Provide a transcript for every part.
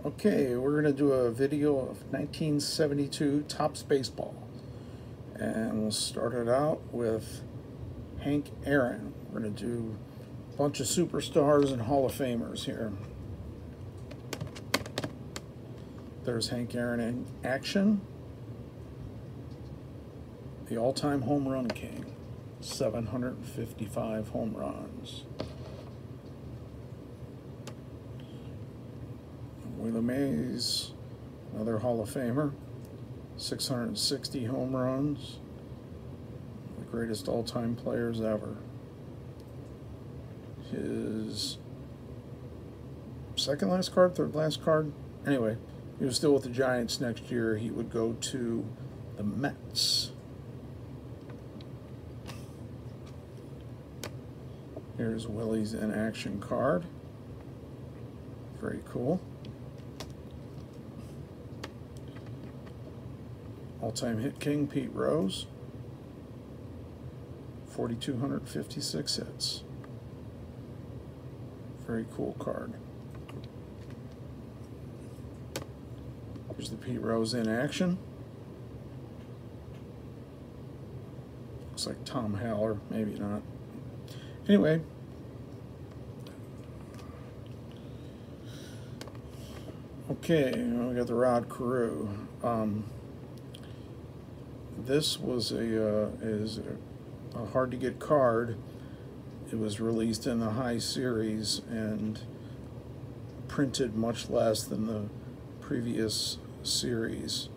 Okay, we're going to do a video of 1972 Topps Baseball. And we'll start it out with Hank Aaron. We're going to do a bunch of superstars and Hall of Famers here. There's Hank Aaron in action. The all-time home run king. 755 home runs. Willie Mays, another Hall of Famer, 660 home runs, the greatest all-time players ever. His second last card, third last card, anyway, he was still with the Giants next year. He would go to the Mets. Here's Willie's in action card. Very cool. All-time hit king, Pete Rose. 4,256 hits. Very cool card. Here's the Pete Rose in action. Looks like Tom Haller, maybe not. Anyway. Okay, we got the Rod Carew. This was a hard to get card. It was released in the High Series and printed much less than the previous series.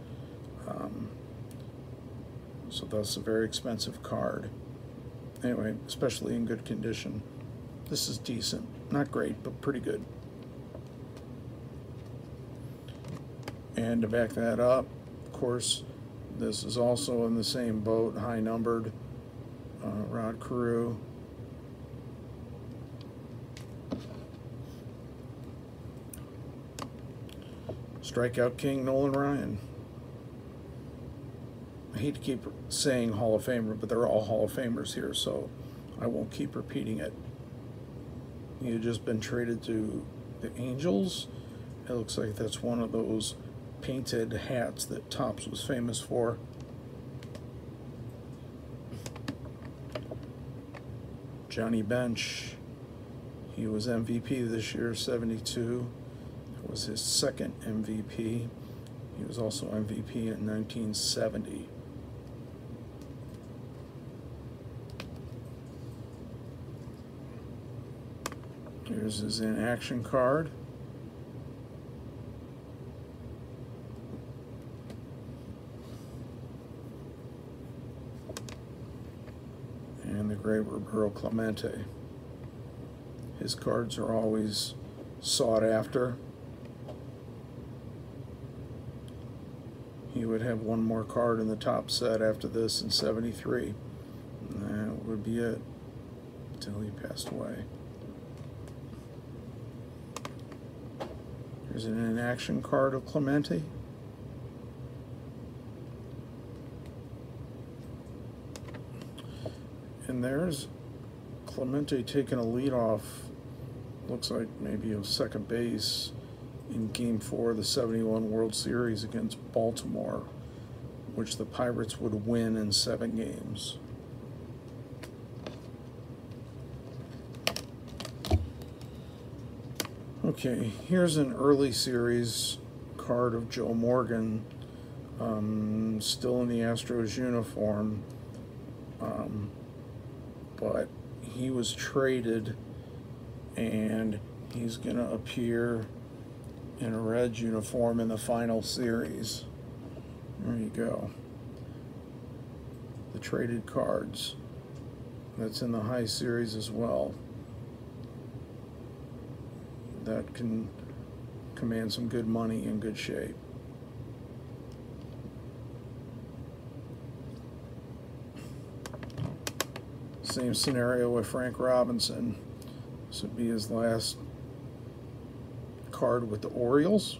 So that's a very expensive card. Anyway, especially in good condition. This is decent. Not great, but pretty good. And to back that up, of course, this is also in the same boat, high numbered, Rod Carew. Strikeout king, Nolan Ryan. I hate to keep saying Hall of Famer, but they're all Hall of Famers here, so I won't keep repeating it. He had just been traded to the Angels. It looks like that's one of those painted hats that Topps was famous for. Johnny Bench, he was MVP this year, 72. That was his second MVP. He was also MVP in 1970. Here's his in action card. And the great Roberto Clemente. His cards are always sought after. He would have one more card in the top set after this in 73. And that would be it until he passed away. Here's an in-action card of Clemente. And there's Clemente taking a lead off, looks like maybe a second base in Game 4 of the 71 World Series against Baltimore, which the Pirates would win in 7 games. Okay, here's an early series card of Joe Morgan, still in the Astros uniform. But he was traded and he's going to appear in a red uniform in the final series. There you go. The traded cards. That's in the High Series as well. That can command some good money in good shape. Same scenario with Frank Robinson. This would be his last card with the Orioles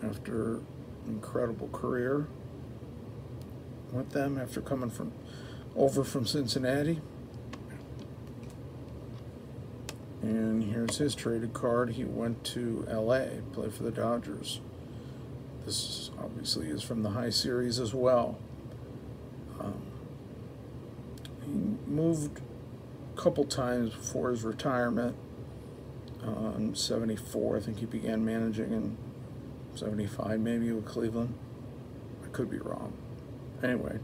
after an incredible career with them after coming over from Cincinnati. And here's his traded card. He went to LA, played for the Dodgers. This obviously is from the high series as well. He moved a couple times before his retirement. In 74, I think he began managing in 75 maybe with Cleveland. I could be wrong. Anyway,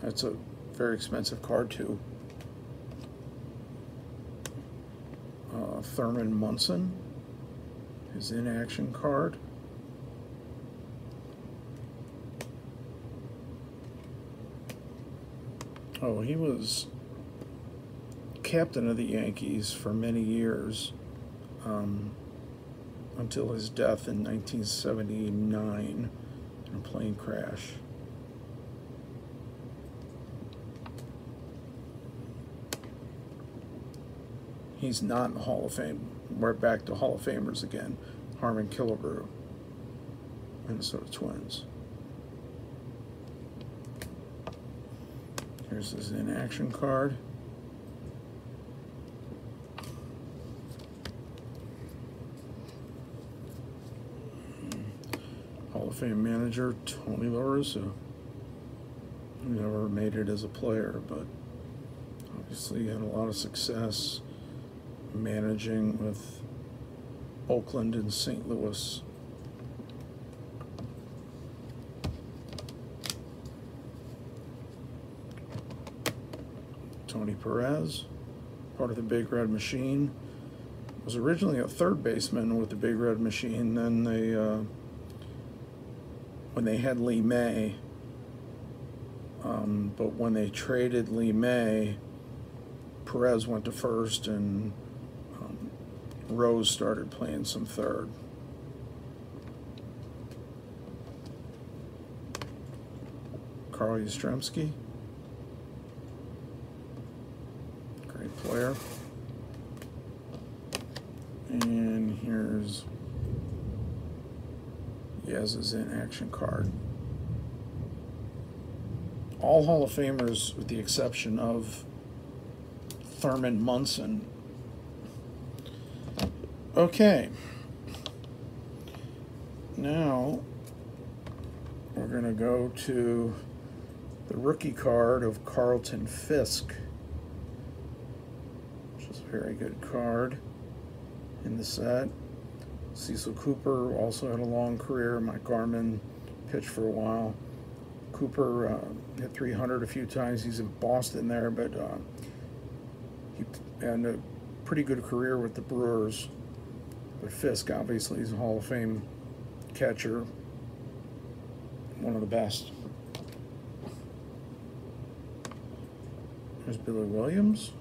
that's a very expensive card too. Thurman Munson, his in-action card. Oh, he was captain of the Yankees for many years, until his death in 1979 in a plane crash. He's not in the Hall of Fame. We're back to Hall of Famers again. Harmon Killebrew, Minnesota Twins. Here's his in-action card. Hall of Fame manager Tony La Russa. He never made it as a player, but obviously had a lot of success managing with Oakland and St. Louis. Tony Perez, part of the Big Red Machine, was originally a third baseman with the Big Red Machine. Then they, when they had Lee May, but when they traded Lee May, Perez went to first and Rose started playing some third. Carl Yastrzemski, great player. And here's Yaz's in-action card. All Hall of Famers with the exception of Thurman Munson. Okay, now we're going to go to the rookie card of Carlton Fisk, which is a very good card in the set. Cecil Cooper also had a long career. Mike Garman pitched for a while. Cooper hit 300 a few times. He's in Boston there, but he had a pretty good career with the Brewers. But Fisk, obviously, is a Hall of Fame catcher, one of the best. There's Billy Williams.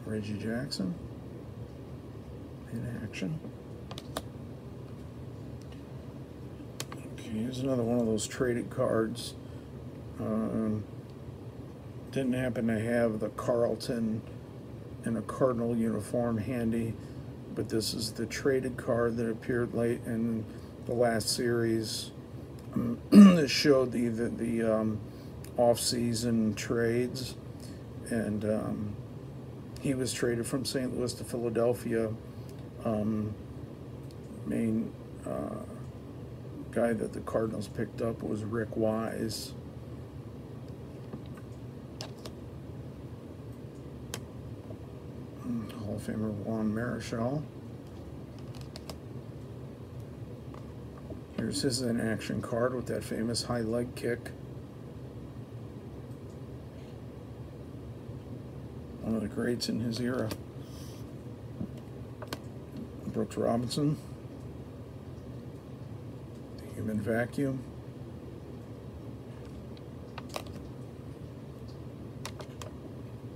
Reggie Jackson in action. Okay, here's another one of those traded cards. Didn't happen to have the Carlton in a Cardinal uniform handy, but this is the traded card that appeared late in the last series. This showed the off-season trades, and he was traded from St. Louis to Philadelphia. Main guy that the Cardinals picked up was Rick Wise. Hall of Famer Juan Marichal. Here's his in-action card with that famous high leg kick. One of the greats in his era. Brooks Robinson. The Human Vacuum.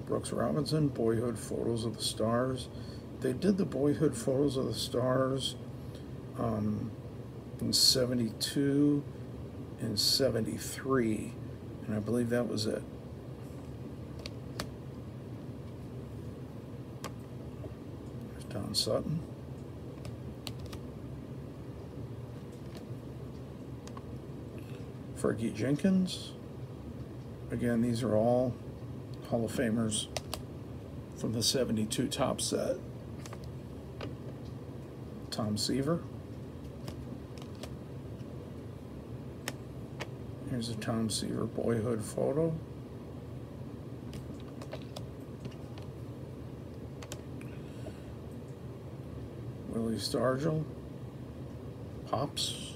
Brooks Robinson, Boyhood Photos of the Stars. They did the Boyhood Photos of the Stars in 72 and 73, and I believe that was it. There's Don Sutton. Fergie Jenkins. Again, these are all Hall of Famers from the 72 top set. Tom Seaver. Here's a Tom Seaver boyhood photo. Willie Stargell. Pops.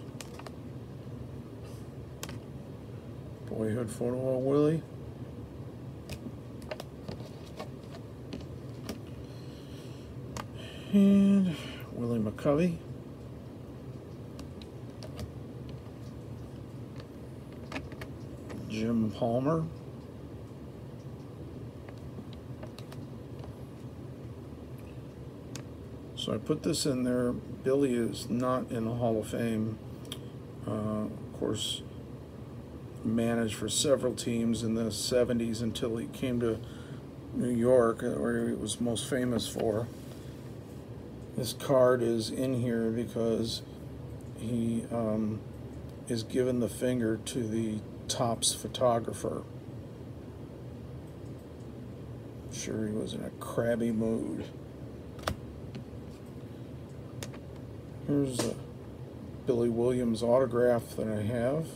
Boyhood photo of Willie. And Willie McCovey. Jim Palmer. So I put this in there. Billy is not in the Hall of Fame. Of course, managed for several teams in the 70s until he came to New York, where he was most famous for. This card is in here because he is given the finger to the Topps photographer. I'm sure he was in a crabby mood. Here's a Billy Williams autograph that I have.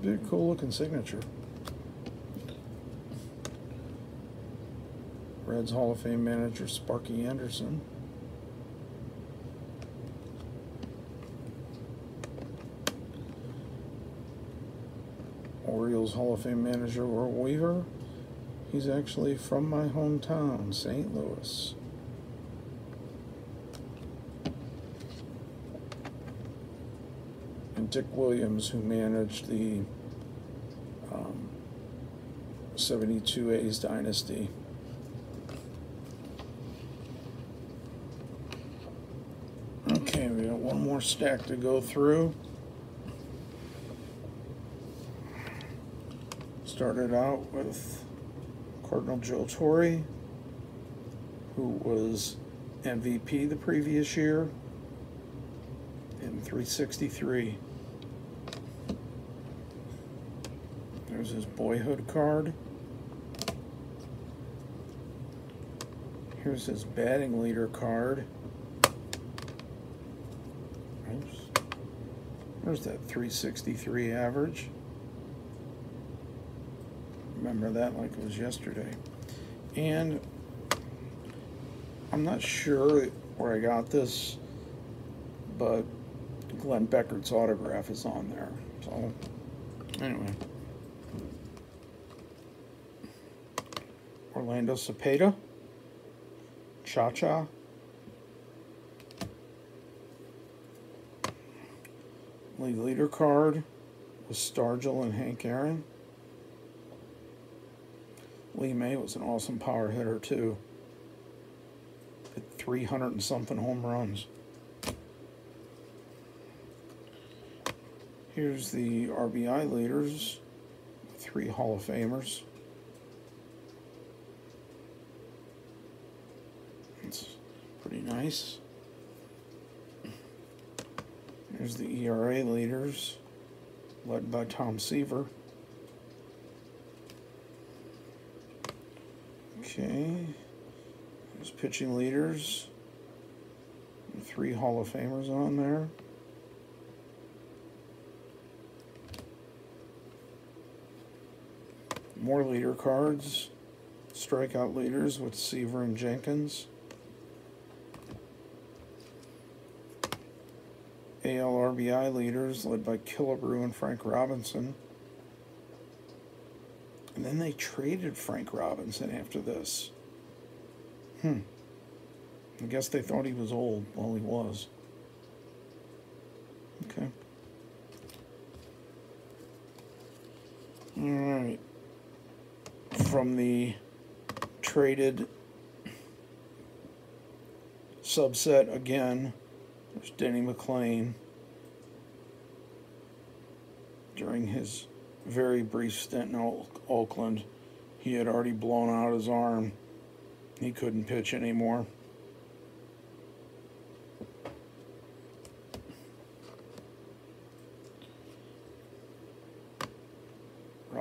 Very cool looking signature. Reds Hall of Fame manager Sparky Anderson. Orioles Hall of Fame manager Earl Weaver. He's actually from my hometown, St. Louis. And Dick Williams, who managed the 72 A's dynasty. Okay, we got one more stack to go through. Started out with Cardinal Joe Torre, who was MVP the previous year in 363. There's his boyhood card. Here's his batting leader card. There's that 363 average. Remember that like it was yesterday. And I'm not sure where I got this, but Glenn Beckert's autograph is on there. So, anyway. Orlando Cepeda. Cha-Cha. League leader card with Stargell and Hank Aaron. Lee May was an awesome power hitter too. Hit 300 and something home runs. Here's the RBI leaders, 3 Hall of Famers. It's pretty nice. Here's the ERA leaders, led by Tom Seaver. Okay, there's pitching leaders, 3 Hall of Famers on there. More leader cards, strikeout leaders with Seaver and Jenkins. AL RBI leaders led by Killebrew and Frank Robinson. And then they traded Frank Robinson after this. I guess they thought he was old. Well, he was. Okay. All right. From the traded subset again, there's Denny McLain. During his very brief stint in Oakland, he had already blown out his arm. He couldn't pitch anymore.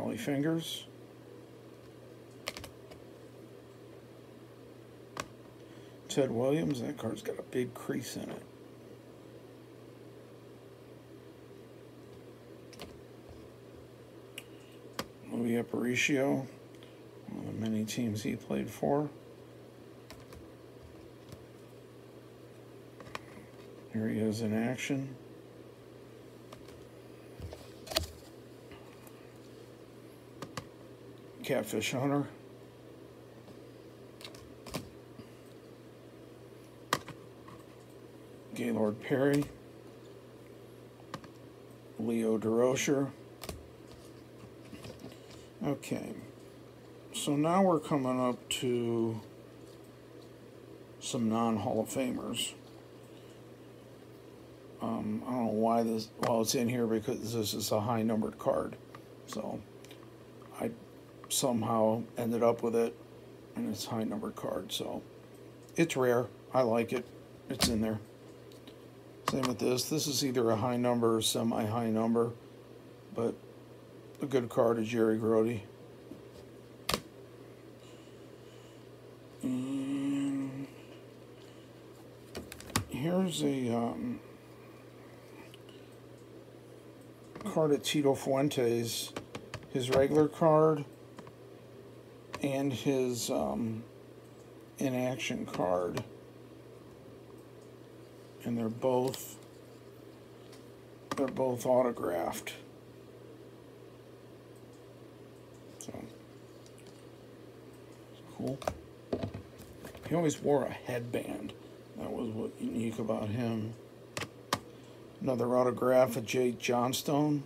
Rollie Fingers. Ted Williams, that card's got a big crease in it. Louis Aparicio, one of the many teams he played for. Here he is in action. Catfish Hunter. Gaylord Perry. Leo Durocher. Okay, so now we're coming up to some non-Hall of Famers. I don't know why this, well, it's in here because this is a high-numbered card. So I somehow ended up with it, and it's a high-numbered card. So it's rare. I like it. It's in there. Same with this. This is either a high number or semi-high number, but a good card is Jerry Grody. And here's a card of Tito Fuentes, his regular card and his in-action card. And they're both autographed. So cool. He always wore a headband. That was what unique about him. Another autograph of Jake Johnstone.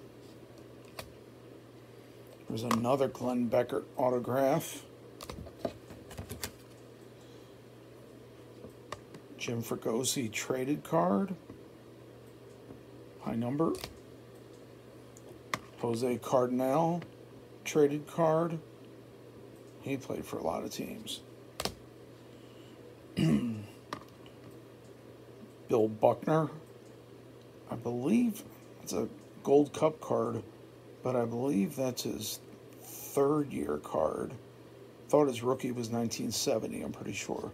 There's another Glenn Beckert autograph. Jim Fregosi traded card. High number. Jose Cardinal traded card. He played for a lot of teams. Bill Buckner. I believe it's a Gold Cup card, but I believe that's his third-year card. Thought his rookie was 1970, I'm pretty sure.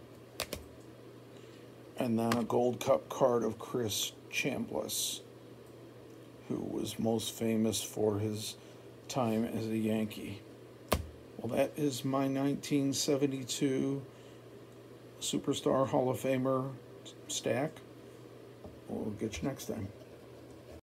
And then a Gold Cup card of Chris Chambliss, who was most famous for his time as a Yankee. Well, that is my 1972 Superstar Hall of Famer stack. We'll get you next time.